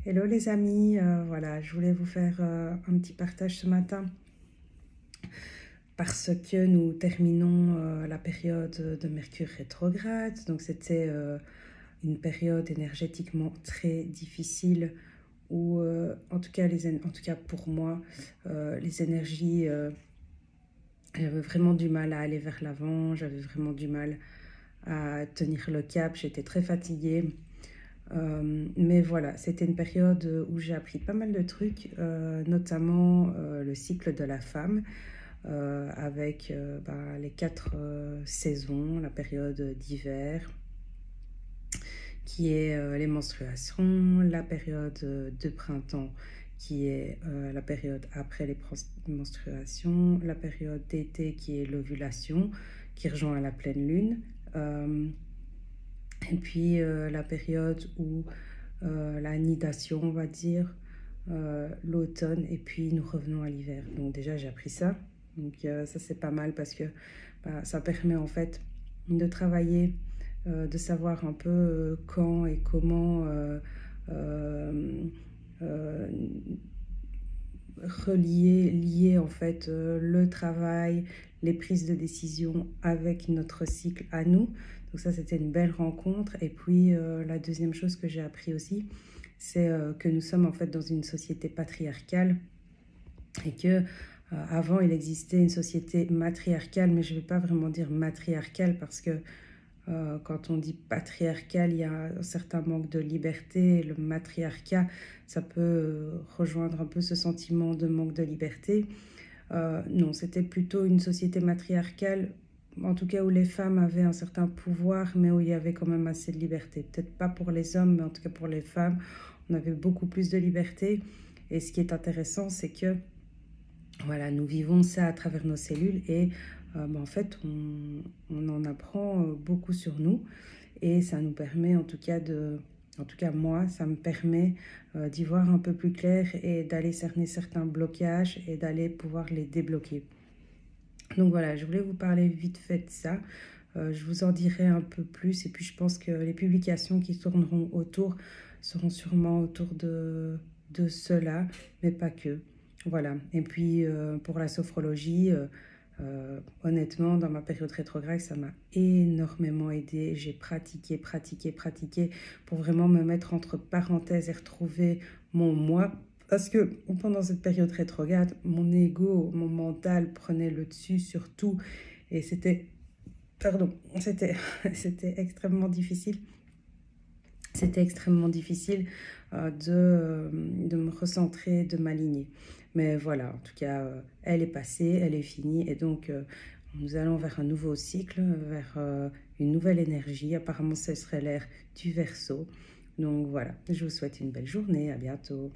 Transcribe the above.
Hello les amis, voilà, je voulais vous faire un petit partage ce matin parce que nous terminons la période de Mercure rétrograde. Donc c'était une période énergétiquement très difficile où, en tout cas pour moi, les énergies, j'avais vraiment du mal à aller vers l'avant, j'avais vraiment du mal à tenir le cap, j'étais très fatiguée. Mais voilà, c'était une période où j'ai appris pas mal de trucs, notamment le cycle de la femme, avec les 4 saisons, la période d'hiver, qui est les menstruations, la période de printemps, qui est la période après les menstruations, la période d'été, qui est l'ovulation, qui rejoint la pleine lune. Et puis la période où la nidation, on va dire, l'automne, et puis nous revenons à l'hiver. Donc déjà, j'ai appris ça. Donc ça, c'est pas mal parce que ça permet en fait de travailler, de savoir un peu quand et comment euh, euh, lier en fait le travail, les prises de décision avec notre cycle à nous. Donc ça, c'était une belle rencontre. Et puis la deuxième chose que j'ai appris aussi, c'est que nous sommes en fait dans une société patriarcale et que avant il existait une société matriarcale, mais je ne vais pas vraiment dire matriarcale parce que quand on dit patriarcal, il y a un certain manque de liberté. Le matriarcat, ça peut rejoindre un peu ce sentiment de manque de liberté. Non, c'était plutôt une société matriarcale, en tout cas où les femmes avaient un certain pouvoir, mais où il y avait quand même assez de liberté. Peut-être pas pour les hommes, mais en tout cas pour les femmes, on avait beaucoup plus de liberté. Et ce qui est intéressant, c'est que voilà, nous vivons ça à travers nos cellules et en fait, on en apprend beaucoup sur nous et ça nous permet en tout cas moi, ça me permet d'y voir un peu plus clair et d'aller cerner certains blocages et d'aller pouvoir les débloquer. Donc voilà, je voulais vous parler vite fait de ça. Je vous en dirai un peu plus et puis je pense que les publications qui tourneront autour seront sûrement autour de cela, mais pas que. Voilà. Et puis pour la sophrologie, honnêtement, dans ma période rétrograde, ça m'a énormément aidé. J'ai pratiqué pour vraiment me mettre entre parenthèses et retrouver mon moi. Parce que pendant cette période rétrograde, mon ego, mon mental prenait le dessus sur tout. Et c'était c'était extrêmement difficile. C'était extrêmement difficile de me recentrer, de m'aligner. Mais voilà, en tout cas, elle est passée, elle est finie. Et donc, nous allons vers un nouveau cycle, vers une nouvelle énergie. Apparemment, ce serait l'ère du Verseau. Donc voilà, je vous souhaite une belle journée. À bientôt.